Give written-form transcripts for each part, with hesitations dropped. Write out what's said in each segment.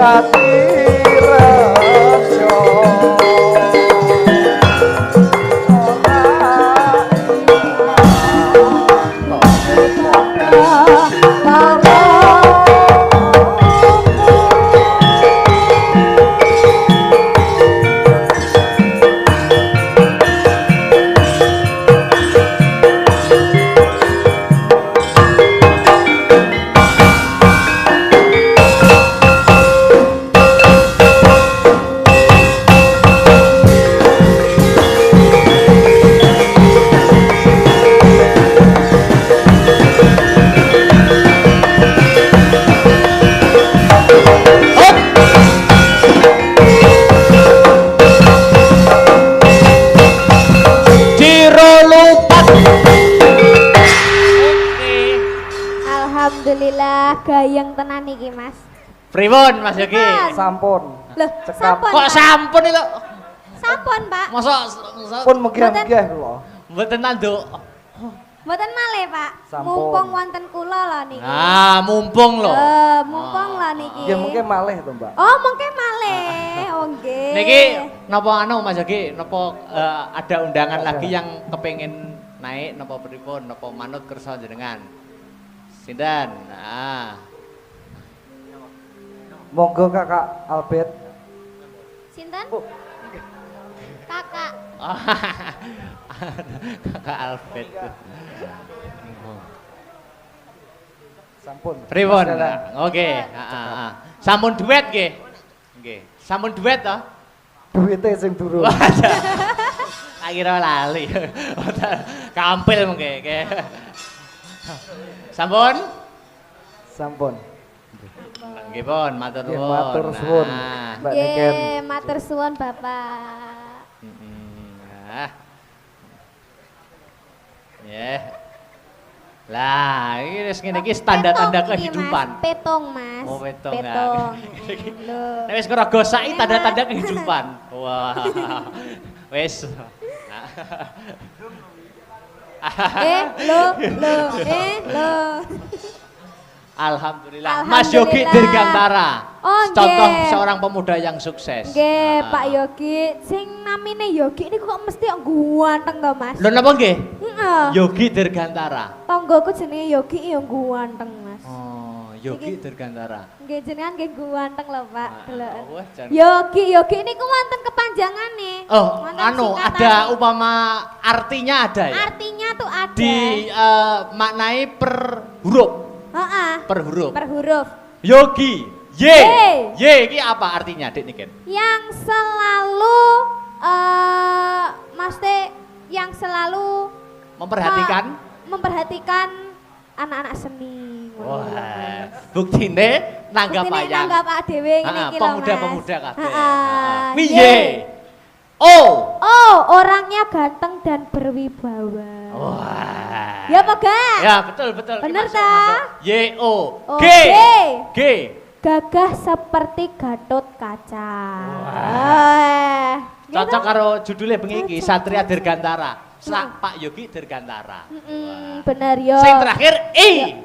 pati rejo gayeng tenan iki Mas. Pripun Mas Yogi? Sampun. Loh, sampun. Kok sampun iki lho? Sampun, Pak. Mosok pun megah-megah kula. Mboten nanduk. Mboten malih, Pak. Sampun. Mumpung wonten kula lho niki. Ah, mumpung lho. Mumpung lho niki. Ya mungkin malih to, Mbak. Oh, mungkin malih. Oh, nggih. Niki napa anu Mas Yogi, napa ada undangan lagi yang kepengin naik napa pripun, napa manut kersa jenengan? Sinten? Nah. Monggo Kakak Albert. Sinten? Kakak. Kakak Albert. Sampun. Pripun? Oke, heeh. Sampun duet nggih. Nggih. Sampun duet to? Duwite sing durung. Tak kira lali. Kampil mengke. Sampun? Sampun. Nggih pun, matur nuwun. Matur suwun. Mbak Niken. Nggih, matur suwun Bapak. Nah. Ya. Lah, iki wis ngene iki tanda-tanda kehidupan. Petung, Mas. Oh, petung. Petung. Lho. Nek wis ngrogosaki tanda-tanda kehidupan. Wah. Wis. Lo. Alhamdulillah. Mas Yogi Dirgantara. Oh, contoh seorang pemuda yang sukses. Nggih, Pak Yogi. Sing namine Yogi niku kok mesti ganteng to, Mas? Lho napa nggih? Heeh. Yogi Dirgantara. Tanggoku jenenge Yogi ya ganteng, Mas. Oh, Yogi Dirgantara. Nggih jenengan nggih ganteng lho, Pak. Delok. Oh, Yogi niku wonten kepanjangane. Oh, Wonten anu singkatane. ada upama artinya ada ya? Artinya tuh ada. Di maknai per huruf. Heeh. Per huruf. Per huruf. Yogi. Y iki apa artinya, Dik Niken? Yang selalu Maste yang selalu memperhatikan anak-anak seni. Wah, buktine nanggap Buktine wayang. nanggap dhewe ngene iki lho, Pemuda-pemuda kabeh. Heeh. Piye? Oh, orangnya ganteng dan berwibawa. wah. Ya apa gak? Ya, betul. Bener Masuk, ta? masuk. Y-O. G. G. Gagah seperti Gatot Kaca. Wah. Gitu. Cocok karo judulnya bengi iki, Cocok. Satria Dirgantara. Pak Yogi Dirgantara. Bener yo. Sing terakhir I.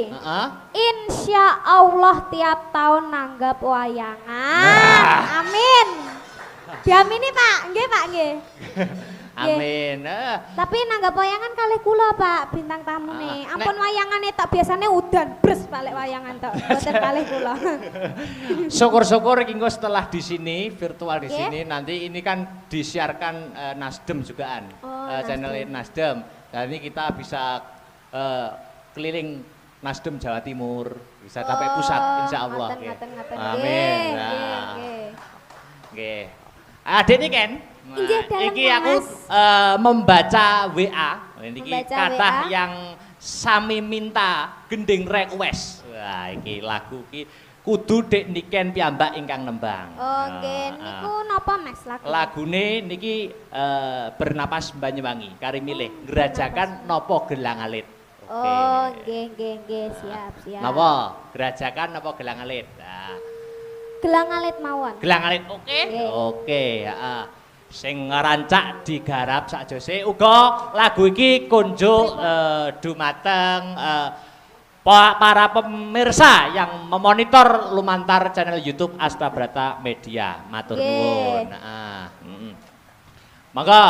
Heeh. Insya Allah tiap tahun nanggap wayangan. Amin. Diamini Pak, nggih Pak nggih. Amin. Tapi nanggap wayangan kalih kula Pak bintang tamu nih. Ampun wayangane tak biasanya udan bres balik wayangan tok. Boten kalih kula. Syukur-syukur iki setelah di sini virtual di Oke. sini nanti ini kan disiarkan Nasdem jugaan. Channel Nasdem. Dan ini kita bisa keliling Nasdem Jawa Timur, bisa sampai pusat insya Allah. Ngaten. Amin. Nggih. Oke. Adik ini kan, Inggih, dalem, iki aku Mas. membaca WA, ini Membaca kata WA. yang sami minta gending request. Wah, iki lagu iki kudu Dek Niken piyambak ingkang nembang. Oke, niku napa Mas lagu? Lagune niki bernapas Banyuwangi, kari milih gerajakan nopo gelang alit. Oke. Oh, nggih, siap. Napa? Gerajakan napa gelang alit? Nah. Gelang alit mawon. Gelang alit oke? Nggih. Oke, heeh. Sing ngerancak digarap sakjose uga lagu iki kunjuk dumateng para pemirsa yang memonitor lumantar channel YouTube Astabrata Media. Matur nuwun. Monggo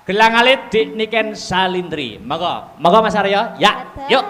gelang alit Dik Niken Salindri. Monggo Mas Aryo. Ya, yuk.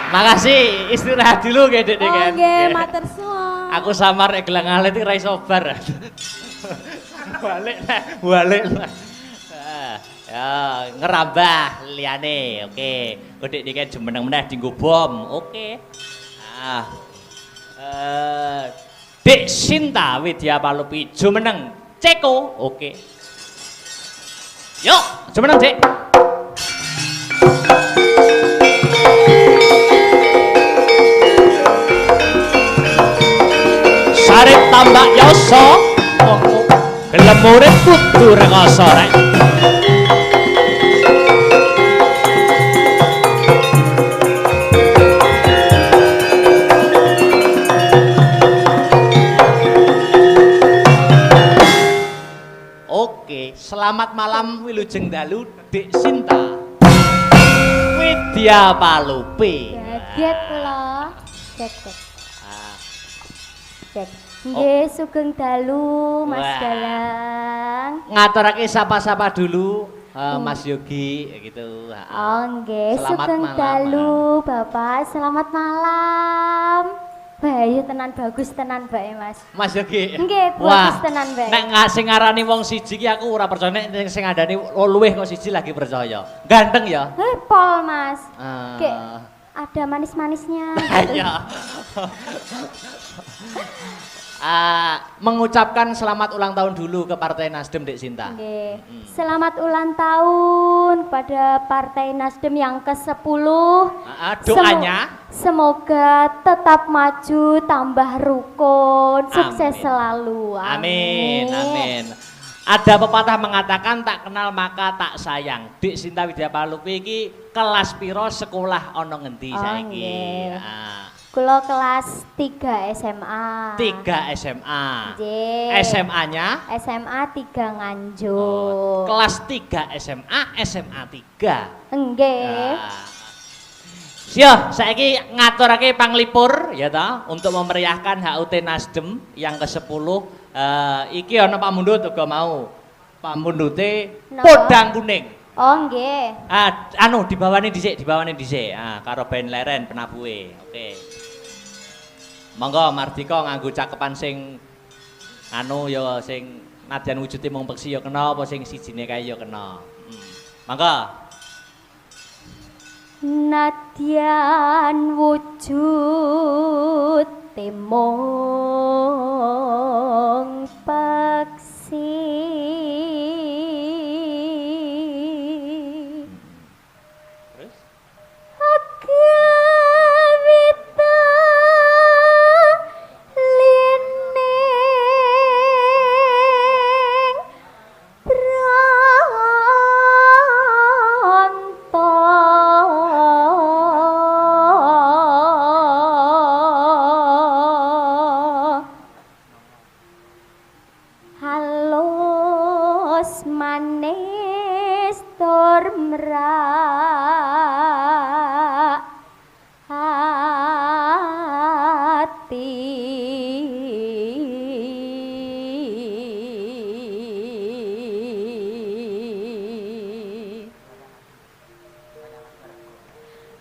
Makasih, istirahat dulu kayak Dek kan. Nggih, matur suwun. Aku samar nek gelang alit iki ra iso bar. Balik lah. Ya, ngerambah liyane. Oke. Kodek iki jumeneng meneh dienggo bom. Oke. Dek Sinta Widya Palupi jumeneng Ceko. Oke. Yuk, jumeneng Dek. Sarip tambak yoso gelem urip kudu rekoso rek. Oke, selamat malam wilujeng dalu Dek Sinta Widya Palupi. Gaget kula. Gaget. Nggih, sugeng dalu Mas Galang. Ngaturake sapa-sapa dulu Mas Yogi gitu. Oh nggih, Selamat sugeng malam, dalu Bapak. Selamat malam. Bayu tenan bagus tenan bae Mas. Mas Yogi. Nggih, bagus tenan bae. Nek sing ngarani wong siji ki aku ora percaya, nek sing ngandani luwih kok siji lagi percaya. Ganteng ya? Pol Mas. Ada manis-manisnya. Iya. mengucapkan selamat ulang tahun dulu ke Partai Nasdem, Dek Sinta. Nggih. Selamat ulang tahun pada Partai Nasdem yang ke-10. Doanya Semoga tetap maju, tambah rukun, sukses Amin. selalu. Amin, amin. Ada pepatah mengatakan tak kenal maka tak sayang. Dik Sinta Widya Palupi iki kelas piro sekolah ono ngendi saiki? nggih. Ah, Kulo kelas 3 SMA. 3 SMA. Nggih. SMA-nya SMA 3 Nganjuk. kelas 3 SMA, SMA 3. Nggih. Siap, saiki ngaturake panglipur ya ta untuk memeriahkan HUT Nasdem yang ke-10. Iki ana Pak Mundut uga mau. Pak Mundute Napa? podang kuning. Oh nggih. Anu dibawane dhisik. Karo band leren penabuhe. Oke. Monggo Mardika nganggo cakepan sing anu ya sing nadyan wujude mung peksi ya kena apa sing sijine kae ya kena. Monggo. Nadyan wujud temong peksi Terus agawita lining halus manis tur merak hati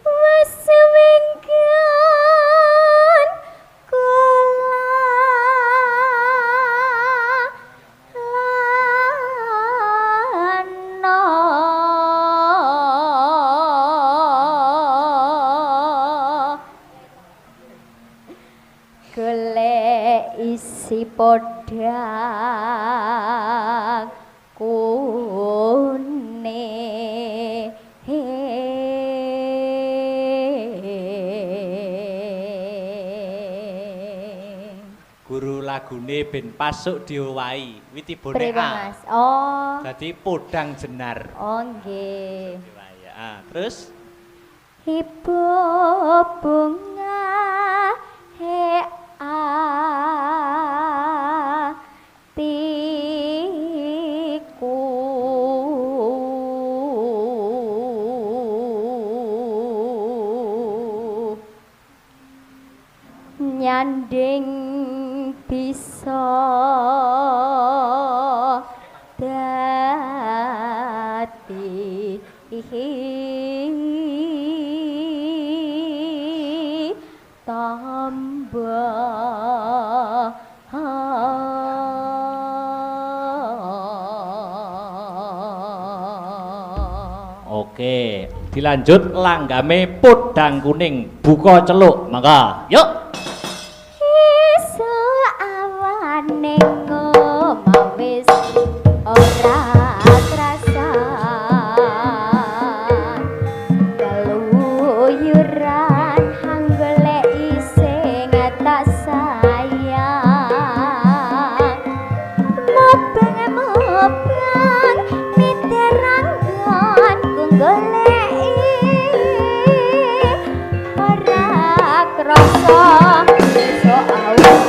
wis wingkan kula lana golek isi podang kuning guru lagune ben pasuk diowahi witibone Pripun A. Mas? Oh, Dadi podang jenar. oh nggih. Diowahi. Terus Ibu bunga hatiku nyanding bisa dadi tambah oke, dilanjut langgame podang kuning buka celuk. Mangga. Yuk. iso awane ngomong wis ora krasan keluyuran hanggolek ising tak sayang mobang miterangkan ku goleki ora krasa iso awak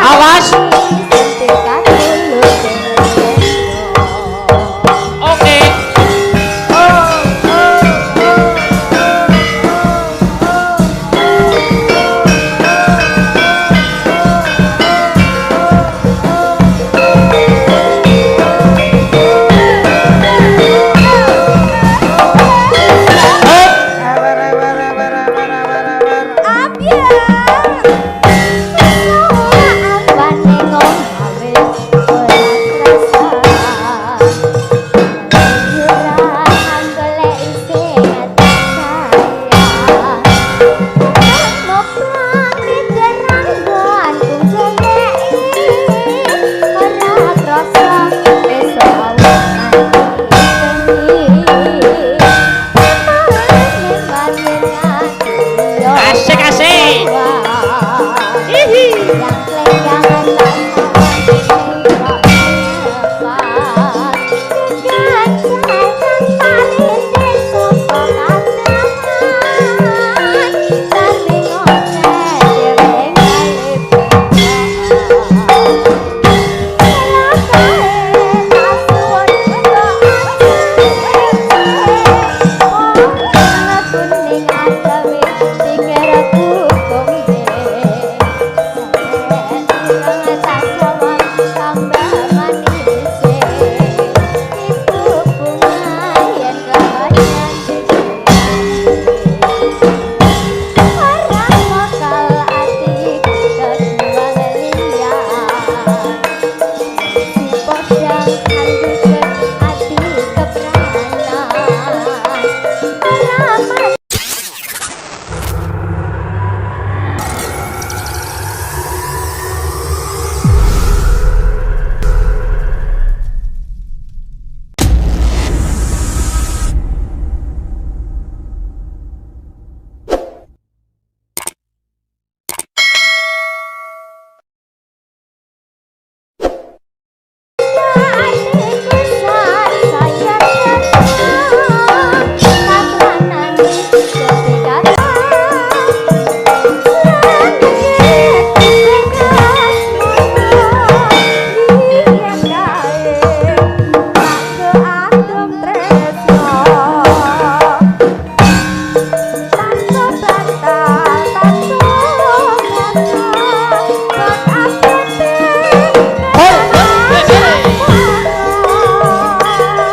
Awas. Oke. Asik asik.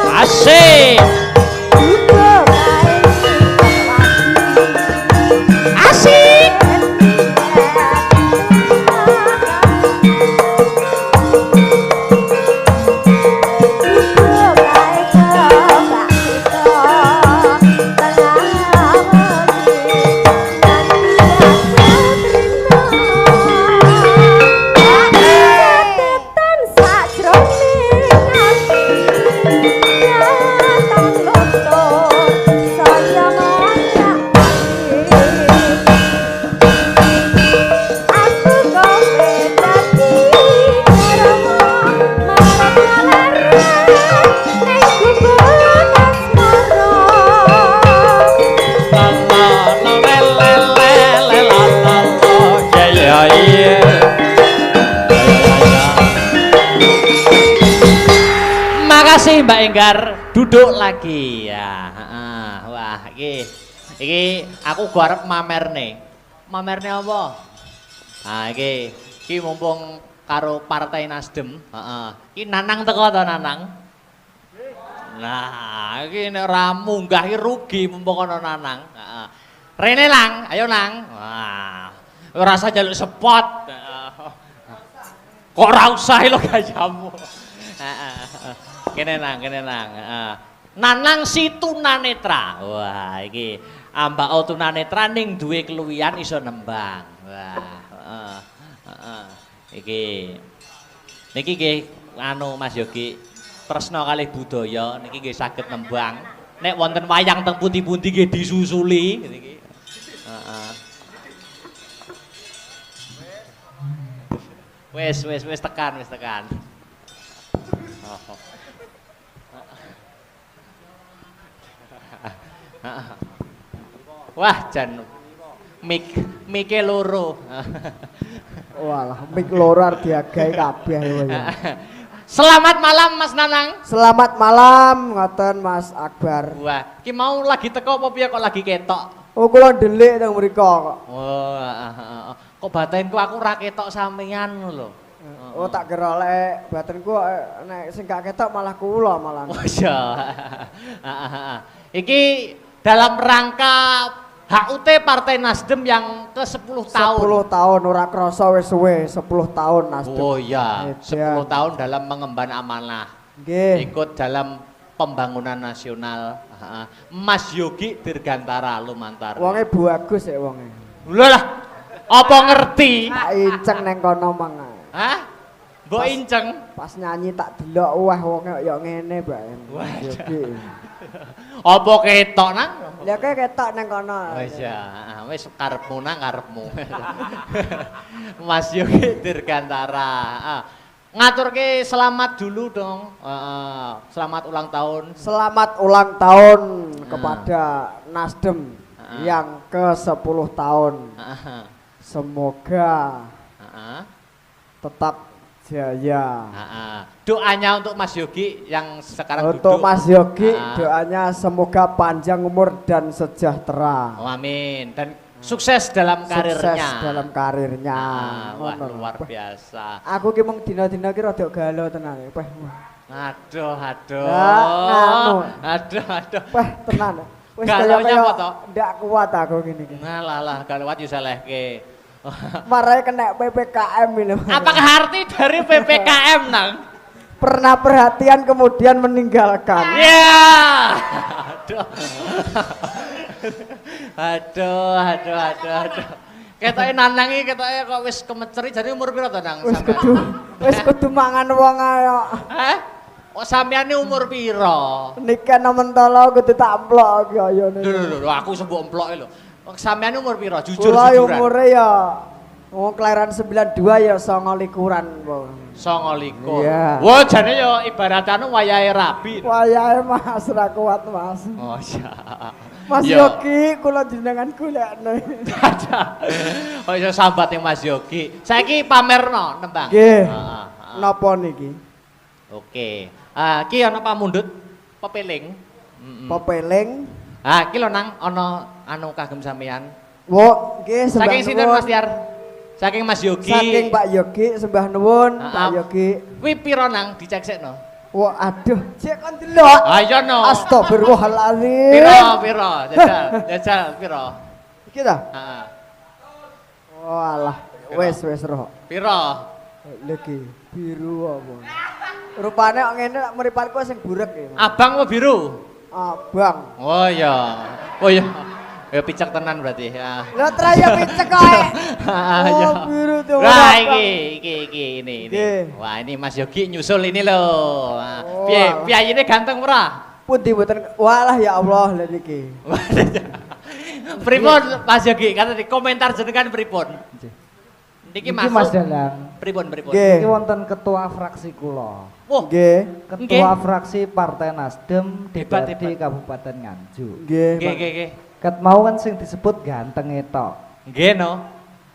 Asik. Asik. Makasih Mbak Enggar, duduk lagi ya. Wah, iki aku go arep mamerne. Mamerne apa? Nah, iki mumpung karo Partai Nasdem, heeh. Iki Nanang teko to Nanang? Nah, iki nek ora munggah iki rugi mumpung ana Nanang. Heeh. Rene Lang, ayo Nang. Wah. Ora usah njaluk spot. Kok ora usah lho gayamu. Heeh. Kene Nang, heeh. Nanang si tunanetra. Wah, iki ambak tunanetra ning duwe keluwihan iso nembang. Wah, heeh. Iki niki nggih anu Mas Yogi tresna kalih budaya niki nggih saged nembang. Nek wonten wayang teng pundi-pundi nggih disusuli niki. Heeh. Wis tekan. Oh. Wah, jan mike loro. Walah, mik loro arep diagahi kabeh ya. Selamat malam Mas Nanang. Selamat malam ngoten Mas Akbar. Wah, ki mau lagi teko apa piye kok lagi ketok? Oh kula ndelik teng mriko kok. Oh, kok batinku aku ora ketok sampeyan lho. Oh tak kira lek batenku nek sing gak ketok malah kula malah. Oh iya. Iki dalam rangka HUT Partai Nasdem yang ke-10 tahun. 10 tahun ora krasa wis suwe 10 tahun Nasdem. Oh iya, Iya. 10 tahun dalam mengemban amanah. Nggih. Ikut dalam pembangunan nasional. Mas Yogi Dirgantara Lumantar. Wonge bagus ya wonge. Lho lah, apa ngerti? Tak inceng neng kono mang. Hah? Mbok inceng. Pas nyanyi tak delok wah wonge ya ngene, Mbak. Wah, Yogi. Apa ketok nang? Lah kaya ketok neng kono. Wis ya, wis karepmu nang karepmu. Mas Yogi Dirgantara. Ngaturke selamat dulu dong. Selamat ulang tahun. Selamat ulang tahun kepada Nasdem yang ke-10 tahun. Semoga tetap jaya. Doanya untuk Mas Yogi yang sekarang Untuk duduk. Mas Yogi doanya semoga panjang umur dan sejahtera. Oh, amin. Dan sukses dalam karirnya. Sukses dalam karirnya. Wah, Ngono lho. luar biasa. Aku ki mung dina-dina ki rada galau tenan. Peh. Aduh. nganu. Aduh. Peh tenan. Wis Galaunya kaya apa toh? ndak kuat aku gini ki. Ngalah galawat yo salehke. Marai kena PPKM ini. Apakah arti dari PPKM nang? Pernah perhatian kemudian meninggalkan. Ya. Aduh. Ketoke Nanang iki ketoke kok wis kemeceri jane umur piro to Nang? Wis kudu mangan wong ayo. Hah? Kok sampeyan umur piro? Nikah mentolo kudu tak emplok ki ayone. Lho, aku sembok emploke lho. Sampeyan umur piro? Jujur Kula jujuran. umure ya wong kelahiran 92 ya 29 po. 29. Iya. Wah, jane yo ibaratane wayahe rabi. Wayahe Mas ra kuat Mas. Oh iya. Mas Yo. Yogi kula jenengan golekne. Oh iso sambat yang Mas Yogi. Saiki pamerno tembang. Nggih. Heeh. Napa niki? Oke. Ki ana pamundhut pepeling. Pepeling. Ki lho Nang ana anu kagem sampean. Wo, nggih sembah Saking sinten nuwun. Mas Tiar? Saking Mas Yogi. Saking Pak Yogi sembah nuwun Pak Yogi. Kuwi piro Nang diceksekno? Wah, aduh, cek kon delok. Ayo no. Astagfirullahaladzim. Piro? Jajal piro? Iki ta? Heeh. Walah, wis roh. Piro? Lagi biru apa? Rupane kok ngene lak mripatku sing burek ya. Abang apa biru? Abang. Oh iya. Oh iya. Ya picek tenan berarti ya. Lah traya picek kowe. Iya. Oh, biru tuh. Nah, iki ini. Nggih. Wah, ini Mas Yogi nyusul ini loh. Oh, Piye, alah. piyayine ganteng ora? Pundi mboten walah ya Allah lha niki. Pripun Mas Yogi? Kata di komentar jenengan pripun? Niki Iki masuk. Mas Danang. Pripun? Nggih. Iki wonten ketua fraksi kula. Wah, Nggih. Ketua fraksi Partai Nasdem Hebat, DPRD Kabupaten Nganjuk. Nggih. nggih Pak. nggih. Ket mau kan sing disebut ganteng etok. Nggih no.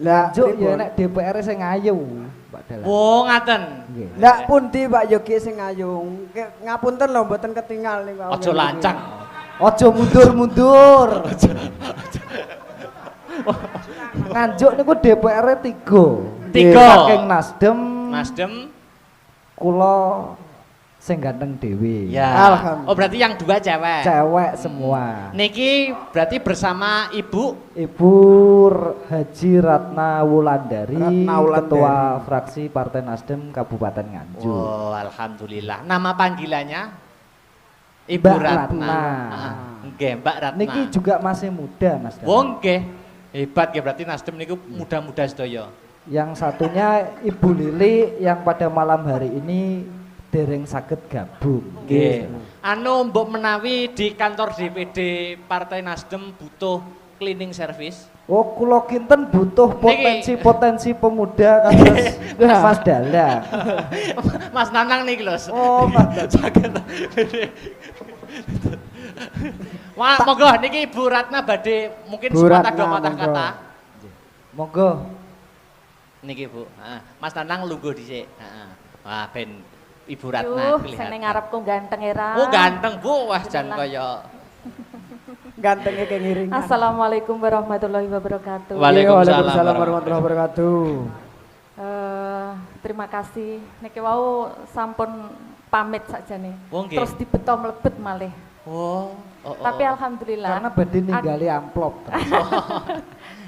Lah Nganjuk ya pripun? nek DPR sing ayu, Pak Dalang. Oh, ngaten. Nggih. Lah pundi Pak Yogi sing ayu? Ngapunten lho mboten ketinggal niku. Aja lancang. Ojo mundur-mundur. Nganjuk niku DPR-e 3. Tiga. Saking Nasdem, Nasdem. kula sing ganteng dhewe. Ya. Alhamdulillah. Oh, berarti yang dua cewek. Cewek semua. Niki berarti bersama Ibu. Ibu Haji Ratna Wulandari, Ratna Wulandari. Ketua Fraksi Partai Nasdem Kabupaten Nganjuk. Oh, alhamdulillah. Nama panggilannya Ibu Mbak Ratna. Ratna. Nggih, Mbak Ratna. Niki juga masih muda, Mas Danang. Wong nggih. Hebat ya berarti Nasdem niku muda-muda sedaya. Yang satunya Ibu Lili yang pada malam hari ini dereng saged gabung. Nggih. Anu mbok menawi di kantor DPD Partai Nasdem butuh cleaning service. Oh, kula kinten butuh Niki. potensi-potensi pemuda kados Mas Dalang. Mas Nanang niki lho. Oh, Mas Saged. Wah, monggo niki Ibu Ratna badhe mungkin Bu sepatah Ratna, dua patah monggo. kata. Monggo. Niki Bu. Mas Nanang lungguh dhisik. Wah ben Ibu Ratna Yuh, kelihatan. sing ning ngarepku ganteng era. Oh ganteng Bu, wah jan kaya Gantengnya kayak ngiringan. Assalamualaikum warahmatullahi wabarakatuh. Waalaikumsalam warahmatullahi wabarakatuh. Terima kasih. Niki wau sampun pamit sakjane. Oh, nggih. Terus dibeto mlebet malih. Tapi alhamdulillah. Karena badhe ninggali amplop.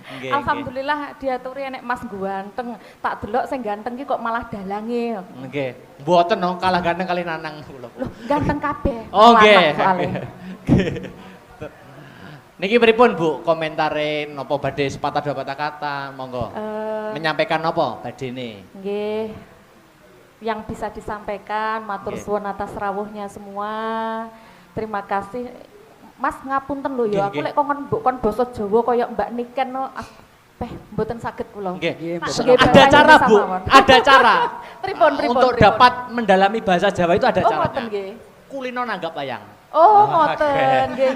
Nggih. Alhamdulillah diaturi enek Mas ganteng. Tak delok sing ganteng ki kok malah dalange. Nggih. Mboten no kalah ganteng kali Nanang kula. Loh, ganteng kabeh. Oh nggih. Lanang soalé. Niki pripun Bu komentare napa badhe sepatah dua patah kata monggo. Menyampaikan napa badene? Nggih. Yang bisa disampaikan matur Nggih. suwun atas rawuhnya semua. Terima kasih. Mas ngapunten lho ya, Nggih, aku lek kon basa Jawa kaya Mbak Niken no mboten saged kula. Nggih. Nggih, Ada bahasa cara Indonesia Bu, mawon. ada cara. Pripun. Untuk dapat mendalami bahasa Jawa itu ada Oh, caranya. ngoten nggih. Kulino nanggap wayang. Oh, ngoten. Nggih.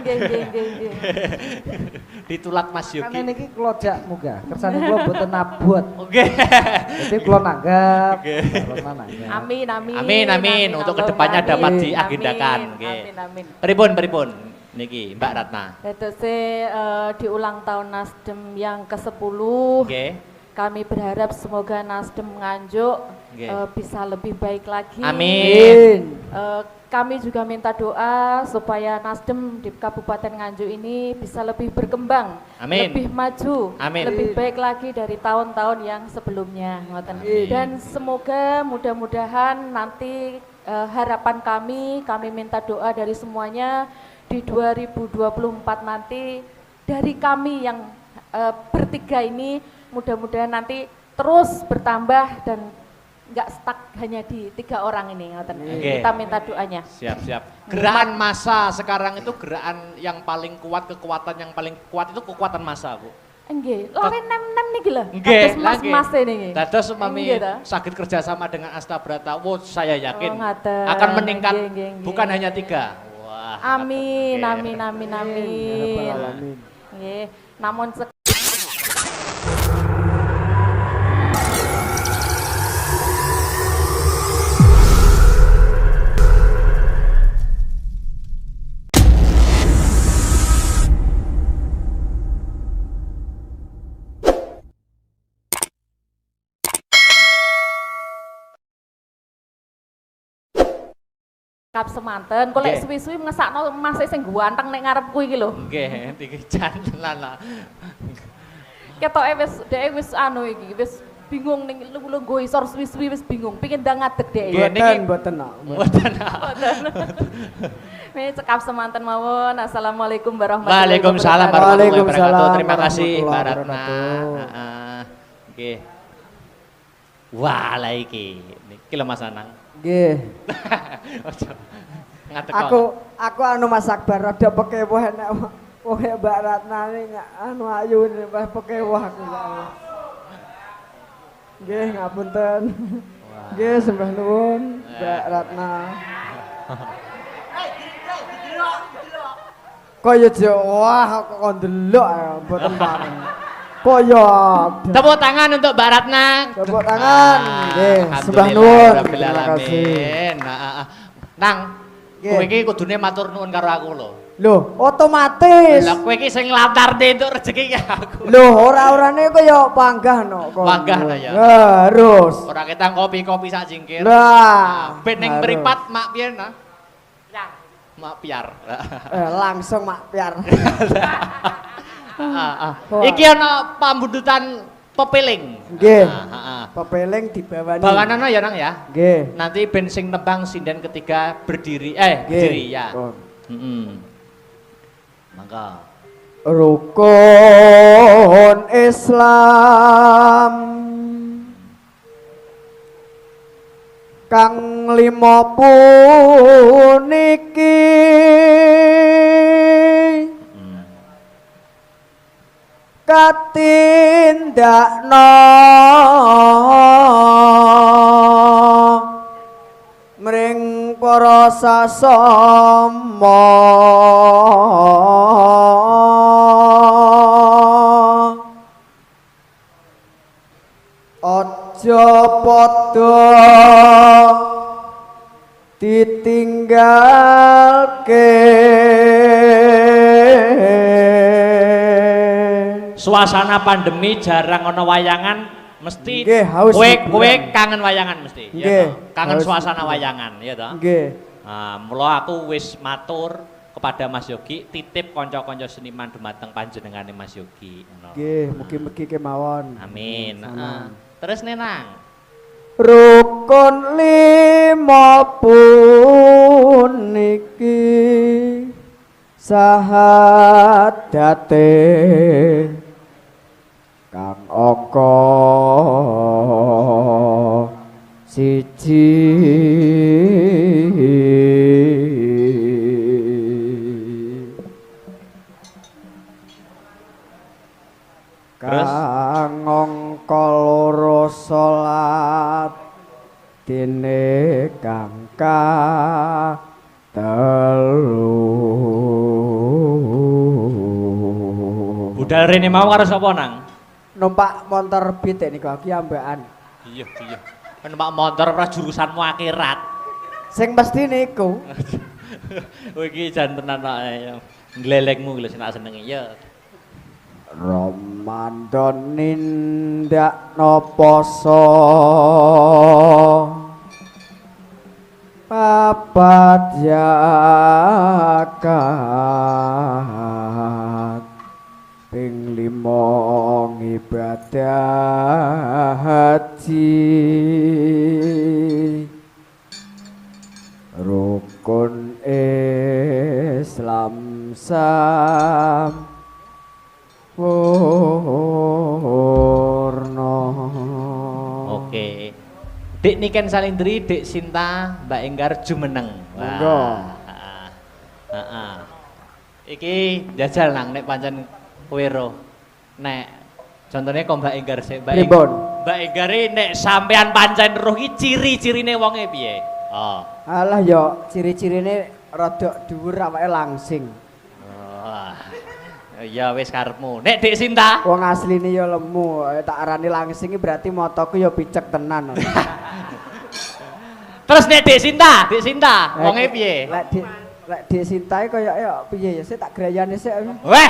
Ditulat Mas Karena Yogi. niki kula jak munggah, kersane kula mboten nabot. Oke. Jadi kula nanggap. Kula nanggap. Amin. Untuk Allahumma kedepannya amin. dapat diagendakan. Nggih. Amin. Pripun niki Mbak Ratna. Tetese di ulang tahun Nasdem yang ke-10. Nggih. Kami berharap semoga Nasdem Nganjuk Nggih. bisa lebih baik lagi. Amin. Kami juga minta doa supaya Nasdem di Kabupaten Nganjuk ini bisa lebih berkembang, Amin. lebih maju, Amin. lebih baik lagi dari tahun-tahun yang sebelumnya. Ngoten. Amin. Dan semoga mudah-mudahan nanti harapan kami minta doa dari semuanya di 2024 nanti dari kami yang bertiga ini mudah-mudahan nanti terus bertambah dan nggak stuck hanya di 3 orang ini. Oke. Kita minta doanya. Siap. Gerakan massa sekarang itu gerakan yang paling kuat, kekuatan yang paling kuat itu kekuatan massa, Bu. Nggih, lare nem-nem niki lho. Nggih, Kados mas-mas niki. Dados mami Nggih, ta? sakit kerjasama dengan Astabrata, saya yakin Oh, ngaten. akan meningkat Nggih. bukan hanya 3. Wah. Amin. Rabbal alamin. Nggih, namun kap semanten, kok lek Nggih. suwi-suwi ngesakno mas sing ganteng nek ngarepku iki lho. Nggih, iki jan lala. Ketoke wis anu iki, wis bingung ning lungguh isor suwi-suwi wis bingung, pengin ndang ngadeg dhek. Nggih, niki- Mboten no. Mboten. Ini cekap semanten mawon. Assalamualaikum warahmatullahi Waalaikumsalam wabarakatuh. warahmatullahi wabarakatuh. Waalaikumsalam Terima kasih Mbak warahmatullahi Ratna. wabarakatuh. Nggih. Wah, lah iki. Niki lho Mas Anang. Nggih. Ojo. Ngadeg. Aku anu Mas Akbar rada pekewah enek wong Mbak Ratna ini anu ayu Mbak pekewah aku. Nggih, ngapunten. Nggih, sembah nuwun Mbak Ratna. Kaya wah kok ndelok mboten pareng. Kaya Tepuk tangan untuk Mbak Ratna. Tepuk tangan. Nggih, sembah Alhamdulillah, nuwun. Rabbil Terima alamin. kasih. Nang, Nggih. kowe iki kudune matur nuwun karo aku lho. Loh, otomatis. Lah kowe iki sing nglantarne entuk rezeki ki aku. Loh, ora-orane kaya panggah no. kok. Panggah lah ya. Harus. Ora ketang kopi-kopi sak jingkir. Lah, Ben ning harus. mripat mak pian nah. Mak piar. Langsung mak piar. Wah. Iki ana pambudutan pepeling. Nggih. Heeh. Pepeling dibawani. Bawanana ya nang ya. Nggih. Nanti ben sing nembang sinden ketiga berdiri Nggih. berdiri ya. Pun. Mangga. Rukun Islam kang lima puniki katindakna mring para sasama padha ditinggalke. Suasana pandemi jarang ono wayangan, mesti Nggih, haus kowe hiburan. kangen wayangan mesti. Ya Nggih, toh? Kangen haus suasana hiburan. wayangan, ya toh? Nggih. Mula aku wis matur kepada Mas Yogi titip kanca-kanca seniman dumateng panjenengane Mas Yogi. Ngono. Nggih, mugi-mugi kemawon. Amin. Sama. Terus nenang. Rukun lima puniki sahadate kang angka siji. Terus? Kang angka loro salat dene kang telu. Budal rene mau karo sapa nang? Numpak motor pitik niku iki ambekan. Iya. Numpak motor ora jurusanmu akhirat. Sing mesti niku. Kowe iki jan tenan kok ya. Glelekmu lho sing tak senengi ya. Ramadan nindakno poso papat zakat ping 5 ibadah haji rukun Islam sampurna. Oke. Dik Niken Salindri, Dik Sinta, Mbak Enggar jumeneng. Monggo. Heeh. Iki jajal nang nek pancen kowe ro. Nek contohnya kok Mbak Enggar sik Pripun? Mbak Enggar nek sampean pancen roh iki ciri-cirine wonge piye? Oh. Alah yo ciri-cirine rada dhuwur awake langsing. Ya wis karepmu. Nek Dik Sinta? Wong asline yo lemu, tak arani langsing iki berarti motoku yo picek tenan. Terus nek Dik Sinta wonge piye? Lek Dik Sinta koyo yo piye ya sik tak grayane sik. Weh.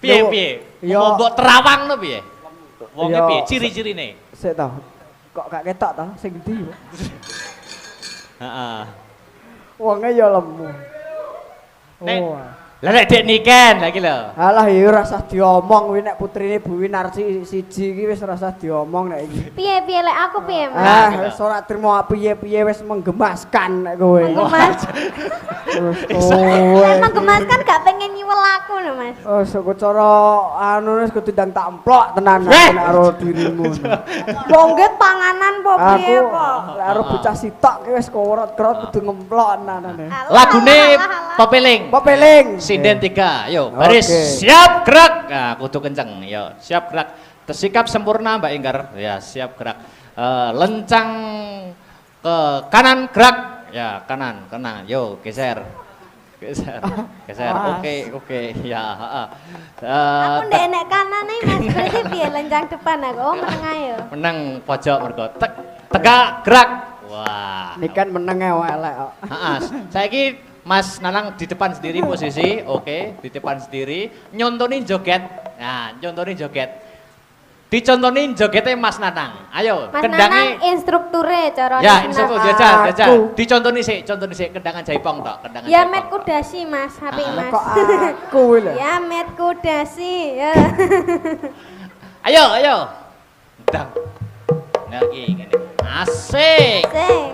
Piye? Yo Mbok terawang no piye? Wonge Yo, piye? Ciri-cirine? sik to. Kok gak ketok to sing ndi? Heeh. Wonge yo lemu. Nek- Oh. Lah nek Dik Niken lagi lho. Alah ya ora usah diomong kuwi nek putrine Bu Winarsi siji iki wis ora usah diomong nek iki. Piye lek aku piye, Mas? Wis ora trimo piye-piye wis menggemaskan nek kowe. Mas. Terus kowe. Emang Mas kan gak pengen nyiwel aku lho, Mas. Oh, sok cara anu wis kudu ndang tak emplok tenan Weh! nek karo dirimu. Bongget panganan po piye Aku kok. lek karo bocah sitok ki wis korot-korot kudu ngemplok tenan. Lagune pepeling. Pepeling. Sinden 3, yo baris Oke. siap gerak. Nah, kudu kenceng, yo siap gerak. Tersikap sempurna Mbak Enggar, ya siap gerak. Lencang ke kanan gerak, ya kanan, yo geser. Oke, ya. Aku ndek enek kanan nih Mas, berarti piye lencang depan aku. Oh, meneng ayo. Meneng pojok mergo tegak gerak. Wah. Ini kan meneng elek kok. Saiki Mas Nanang di depan sendiri posisi, oke, di depan sendiri, nyontonin joget. Nah, nyontonin joget. Dicontonin jogetnya Mas Nanang. Ayo, Mas kendangnya. Nanang instrukture cara Ya, disenat. instruktur jajal. Dicontonin sih kendangan jaipong tok, kendangan Ya jaipong met tok. kudasi Mas, HP Mas. Kok aku lho. Ya met kudasi. Ya. Ayo. Dang. Nah, gini. Asik. Sing.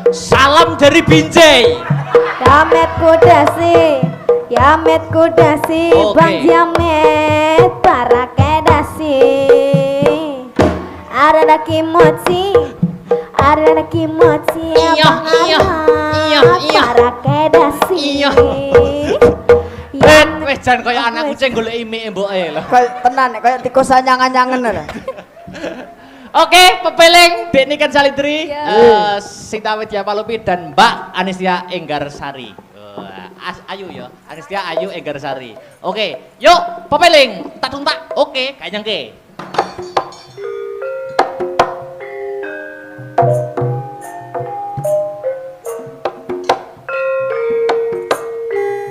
Salam dari Binjai. Ya met kudasi, Oke. Bang Jamet para kedasi. Ada kimochi, Iya, para kedasi. Iya. Wes jan kaya anak kucing golek imike mboke lho. Kayak tenan nek kayak tikus anyangan-anyangen lho. Oke, pepeling Dik Niken Salindri, Ya. Sinta Widya Palupi dan Mbak Anistia Enggarsari. Ayu ya, Anistia Ayu Enggarsari. Oke, yuk pepeling, tak tuntak. Oke, kayak nyengke.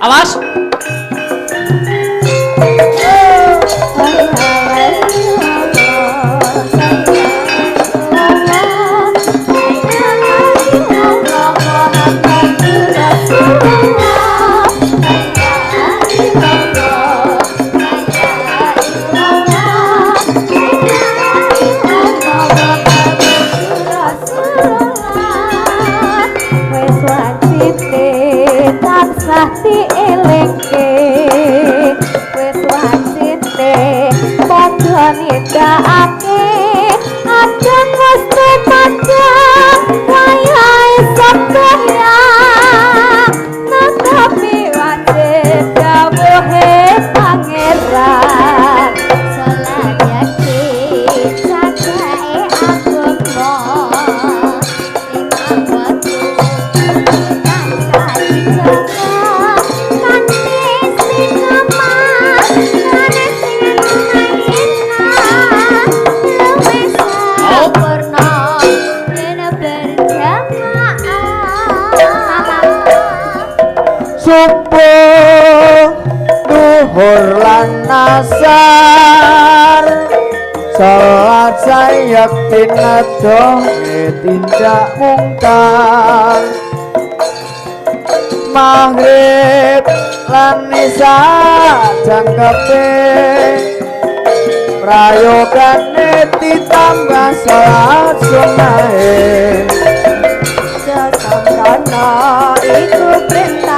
Awas. tansah dielingke wis wasite padha nindakake adang wis tumadhang wayahe sedaya nanggapi wajib dawuhe pangeran selayake cacake agama ing watu subuh duhur lan asar salat sayakin adohe tindak mungkar maghrib lan isya jangkepe prayogane ditambah salat sunahe Jasamrana iku perintah